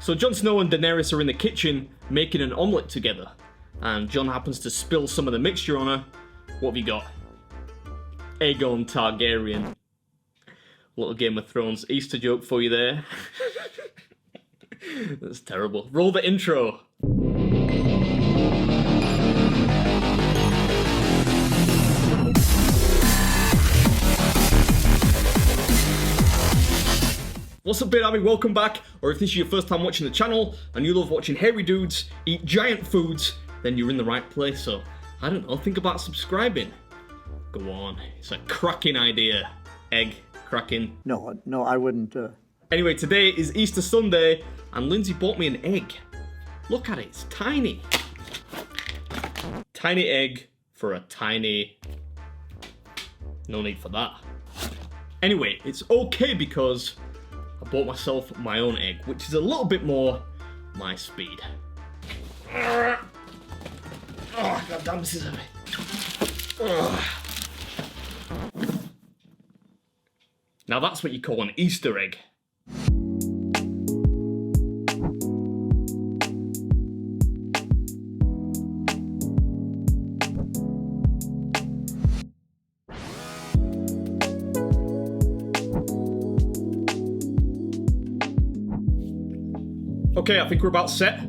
So Jon Snow and Daenerys are in the kitchen making an omelette together, and Jon happens to spill some of the mixture on her. What have you got? Aegon Targaryen. Little Game of Thrones Easter joke for you there. That's terrible. Roll the intro. What's up, Beard Army? Welcome back. Or if this is your first time watching the channel and you love watching hairy dudes eat giant foods, then you're in the right place. So, I don't know, think about subscribing. Go on. It's a cracking idea. Egg cracking. No, I wouldn't. Anyway, today is Easter Sunday and Lindsay bought me an egg. Look at it, it's tiny. Tiny egg for a tiny... No need for that. Anyway, it's okay because I bought myself my own egg, which is a little bit more my speed. Oh, god damn, this is heavy. Now that's what you call an Easter egg. Okay, I think we're about set.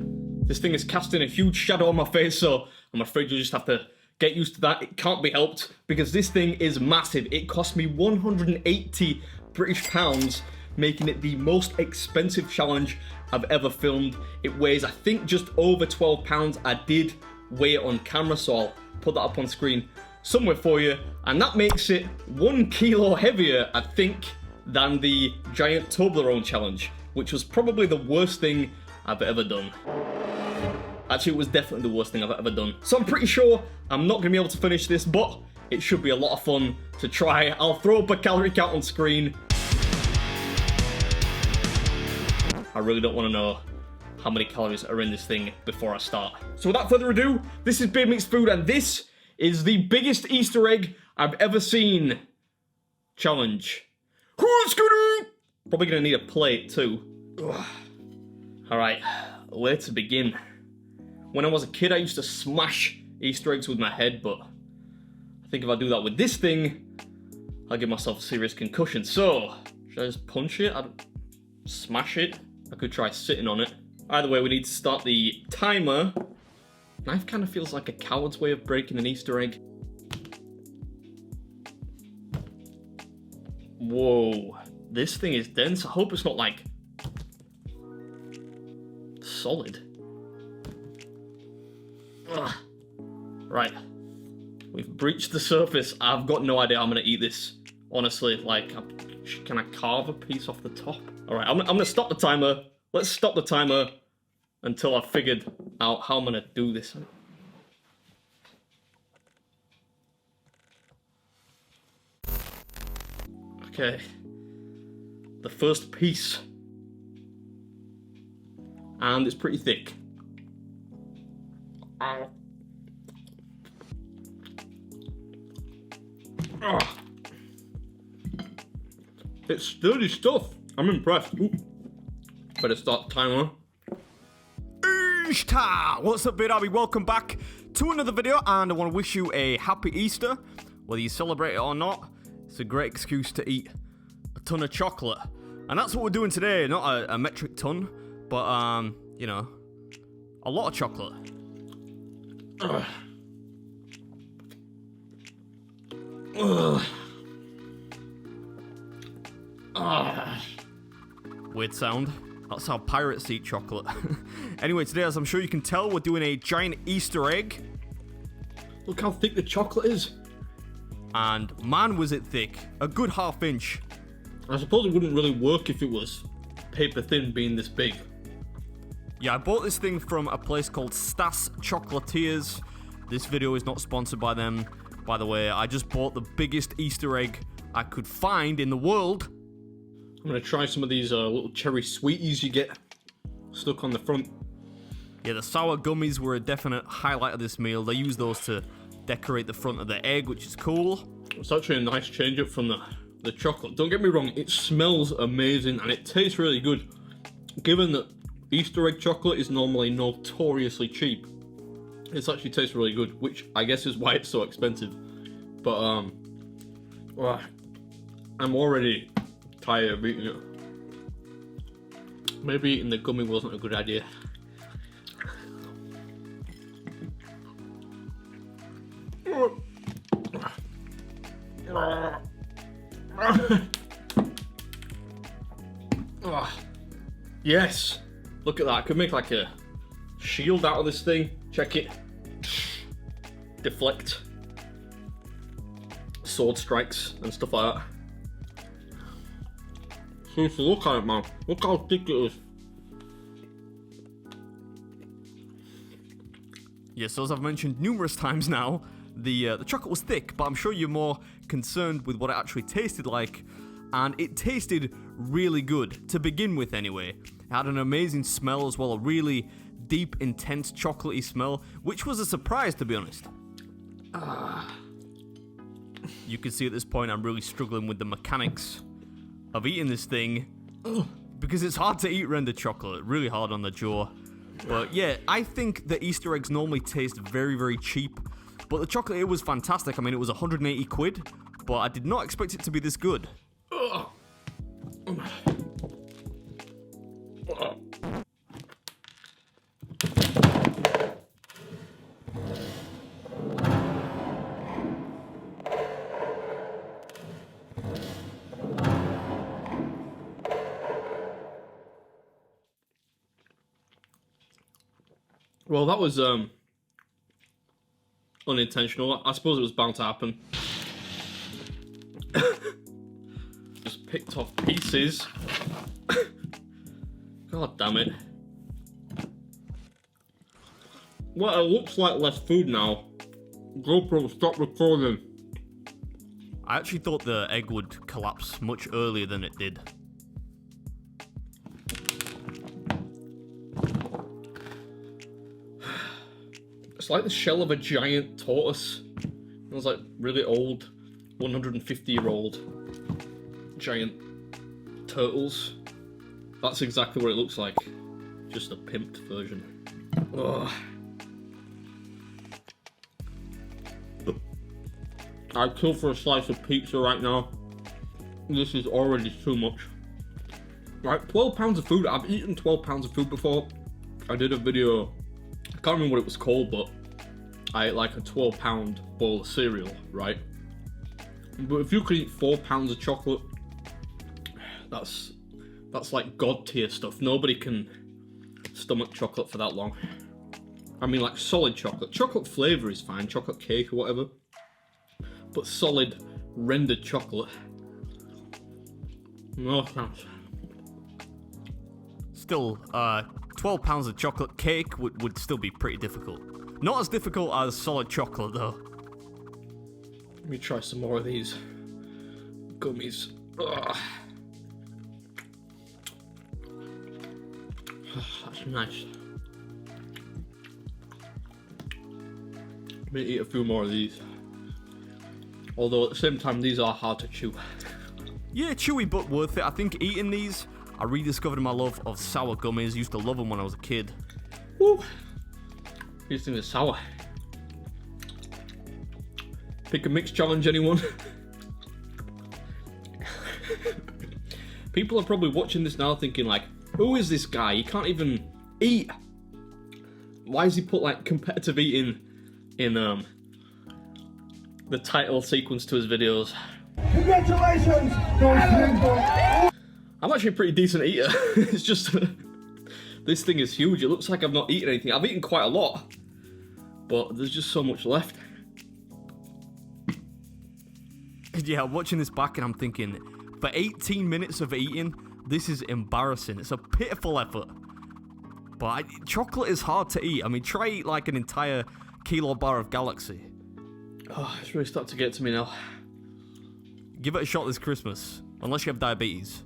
This thing is casting a huge shadow on my face, so I'm afraid you'll just have to get used to that. It can't be helped, because this thing is massive. It cost me 180 British pounds, making it the most expensive challenge I've ever filmed. It weighs, I think, just over 12 pounds. I did weigh it on camera, so I'll put that up on screen somewhere for you. And that makes it 1 kilo heavier, I think, than the giant Toblerone challenge, which was probably the worst thing I've ever done. Actually, it was definitely the worst thing I've ever done. So I'm pretty sure I'm not going to be able to finish this, but it should be a lot of fun to try. I'll throw up a calorie count on screen. I really don't want to know how many calories are in this thing before I start. So without further ado, this is BeardMeatsFood, and this is the biggest Easter egg I've ever seen challenge. Probably going to need a plate too. Alright, where to begin? When I was a kid, I used to smash Easter eggs with my head, but I think if I do that with this thing, I'll give myself a serious concussion. So, should I just punch it? Smash it? I could try sitting on it. Either way, we need to start the timer. Knife kind of feels like a coward's way of breaking an Easter egg. Whoa, this thing is dense. I hope it's not like solid. Ugh. Right, we've breached the surface. I've got no idea how I'm gonna eat this. Honestly, like, can I carve a piece off the top? All right, I'm gonna stop the timer. Let's stop the timer until I've figured out how I'm gonna do this. Okay, the first piece. And it's pretty thick. It's sturdy stuff. I'm impressed. Ooh. Better start the timer. What's up, Beard Army? Welcome back to another video, and I want to wish you a happy Easter. Whether you celebrate it or not, it's a great excuse to eat a ton of chocolate. And that's what we're doing today. Not a metric ton, but, you know, a lot of chocolate. Ugh. Ugh. Weird sound. That's how pirates eat chocolate. Anyway, today, as I'm sure you can tell, we're doing a giant Easter egg. Look how thick the chocolate is. And man, was it thick. A good ½ inch. I suppose it wouldn't really work if it was paper thin being this big. Yeah, I bought this thing from a place called Stas Chocolatiers. This video is not sponsored by them. By the way, I just bought the biggest Easter egg I could find in the world. I'm gonna try some of these little cherry sweeties you get stuck on the front. Yeah, the sour gummies were a definite highlight of this meal. They use those to decorate the front of the egg, which is cool. It's actually a nice change up from the chocolate. Don't get me wrong, it smells amazing and it tastes really good. Given that Easter egg chocolate is normally notoriously cheap. This actually tastes really good, which I guess is why it's so expensive. But well, I'm already tired of eating it. Maybe eating the gummy wasn't a good idea. Yes! Look at that, I could make like a shield out of this thing. Check it. Deflect. Sword strikes and stuff like that. Seriously, look at it, man. Look how thick it is. Yes, as I've mentioned numerous times now, the chocolate was thick, but I'm sure you're more concerned with what it actually tasted like. And it tasted really good, to begin with anyway. It had an amazing smell as well, a really deep, intense chocolatey smell, which was a surprise, to be honest. You can see at this point I'm really struggling with the mechanics of eating this thing, because it's hard to eat rendered chocolate, really hard on the jaw. But yeah, I think the Easter eggs normally taste very, very cheap, but the chocolate here was fantastic. I mean, it was 180 quid, but I did not expect it to be this good. Well, that was unintentional. I suppose it was bound to happen. Just picked off pieces. God damn it. Well, it looks like less food now. GoPro, stop recording. I actually thought the egg would collapse much earlier than it did. It's like the shell of a giant tortoise. It was like really old, 150-year-old giant turtles. That's exactly what it looks like. Just a pimped version. Ugh. I'd kill for a slice of pizza right now. This is already too much. Right, 12 pounds of food. I've eaten 12 pounds of food before. I did a video, I can't remember what it was called, but I ate like a 12-pound bowl of cereal, right? But if you could eat 4 pounds of chocolate, that's like god tier stuff. Nobody can stomach chocolate for that long. I mean, like solid chocolate. Chocolate flavor is fine, chocolate cake or whatever. But solid rendered chocolate, no thanks. Still, 12 pounds of chocolate cake would still be pretty difficult. Not as difficult as solid chocolate, though. Let me try some more of these gummies. Ugh. That's nice. I'm gonna eat a few more of these. Although at the same time, these are hard to chew. Yeah, chewy but worth it. I think eating these, I rediscovered my love of sour gummies. Used to love them when I was a kid. Woo! These things are sour. Pick a mix challenge, anyone? People are probably watching this now thinking like, who is this guy? He can't even eat. Why has he put like competitive eating in the title sequence to his videos? Congratulations! I'm actually a pretty decent eater. It's just this thing is huge. It looks like I've not eaten anything. I've eaten quite a lot, but there's just so much left. Yeah, I'm watching this back and I'm thinking, for 18 minutes of eating, this is embarrassing. It's a pitiful effort. But chocolate is hard to eat. I mean, try eat like an entire kilo bar of Galaxy. Oh, it's really starting to get to me now. Give it a shot this Christmas, unless you have diabetes,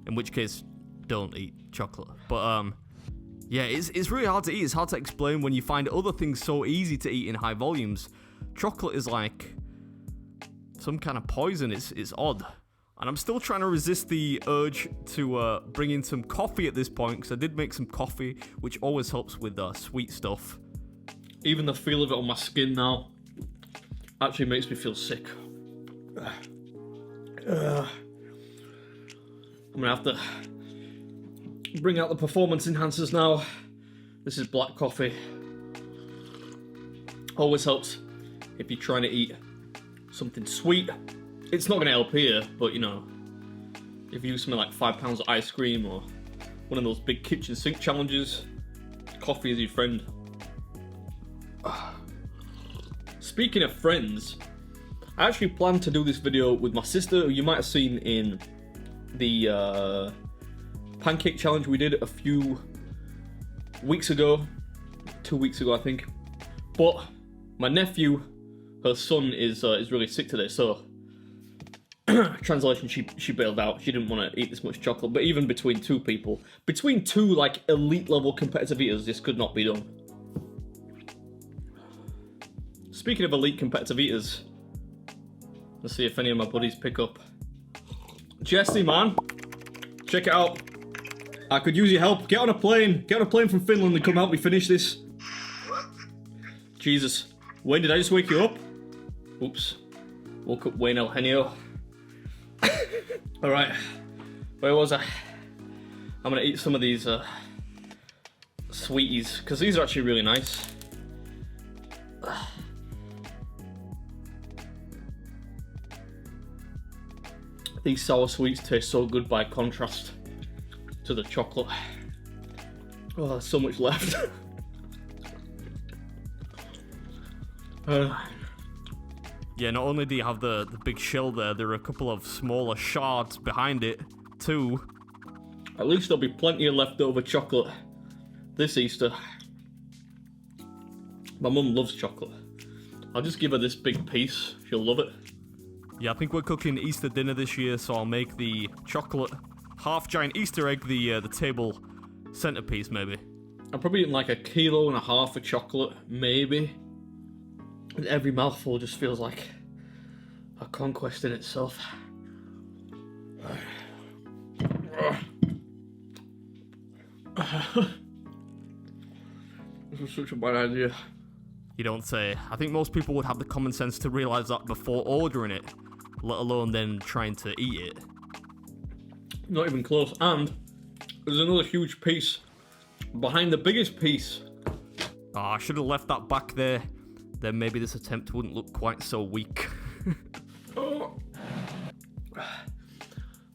in which case, don't eat chocolate. But yeah, it's really hard to eat. It's hard to explain when you find other things so easy to eat in high volumes. Chocolate is like some kind of poison. It's odd. And I'm still trying to resist the urge to bring in some coffee at this point, because I did make some coffee, which always helps with sweet stuff. Even the feel of it on my skin now actually makes me feel sick. I'm gonna have to bring out the performance enhancers now. This is black coffee. Always helps if you're trying to eat something sweet. It's not gonna help here, but you know, if you use something like 5 pounds of ice cream or one of those big kitchen sink challenges, coffee is your friend. Speaking of friends, I actually planned to do this video with my sister, who you might have seen in the pancake challenge we did a few weeks ago, 2 weeks ago I think. But my nephew, her son, is really sick today, so translation, she bailed out. She didn't want to eat this much chocolate. But even between two people, between two like elite level competitive eaters, this could not be done. Speaking of elite competitive eaters, let's see if any of my buddies pick up. Jesse, man, check it out. I could use your help. Get on a plane. Get on a plane from Finland and come help me finish this. Jesus. Wayne, did I just wake you up? Oops. Woke up Wayne Eugenio. Alright. Where was I? I'm gonna eat some of these sweeties, because these are actually really nice. These sour sweets taste so good by contrast to the chocolate. Oh, there's so much left. Yeah, not only do you have the big shell there are a couple of smaller shards behind it, too. At least there'll be plenty of leftover chocolate this Easter. My mum loves chocolate. I'll just give her this big piece. She'll love it. Yeah, I think we're cooking Easter dinner this year, so I'll make the chocolate half-giant Easter egg the table centerpiece, maybe. I'm probably eating like 1.5 kilos of chocolate, maybe. And every mouthful just feels like a conquest in itself. This was such a bad idea. You don't say. I think most people would have the common sense to realise that before ordering it, let alone then trying to eat it. Not even close. And there's another huge piece behind the biggest piece. Oh, I should have left that back there. Then maybe this attempt wouldn't look quite so weak. Oh.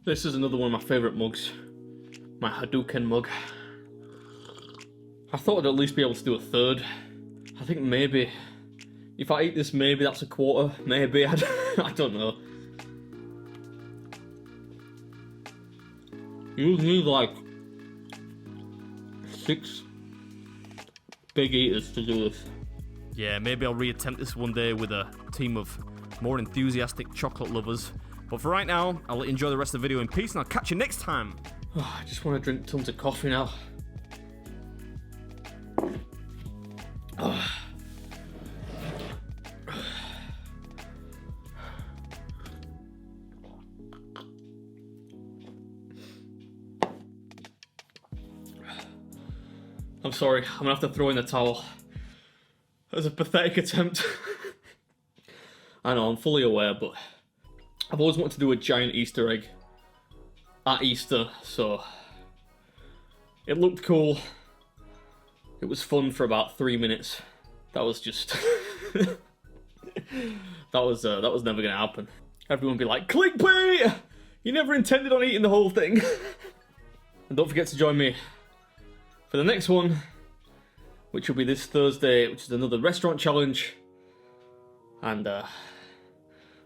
This is another one of my favourite mugs. My Hadouken mug. I thought I'd at least be able to do a third. I think maybe, if I eat this, maybe that's a quarter. Maybe, I don't know. You need like 6 big eaters to do this. Yeah, maybe I'll reattempt this one day with a team of more enthusiastic chocolate lovers. But for right now, I'll let you enjoy the rest of the video in peace, and I'll catch you next time. Oh, I just want to drink tons of coffee now. Oh. I'm sorry, I'm gonna have to throw in the towel. That was a pathetic attempt. I know, I'm fully aware, but I've always wanted to do a giant Easter egg at Easter, so it looked cool. It was fun for about 3 minutes. That was just that was never gonna happen. Everyone would be like, clickbait! You never intended on eating the whole thing. And don't forget to join me for the next one, which will be this Thursday, which is another restaurant challenge. And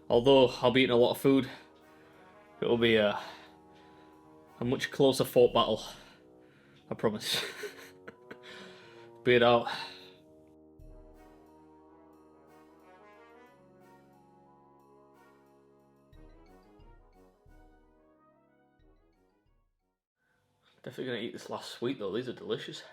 although I'll be eating a lot of food, it will be a much closer fought battle. I promise. Beard out. Definitely gonna eat this last sweet though, these are delicious.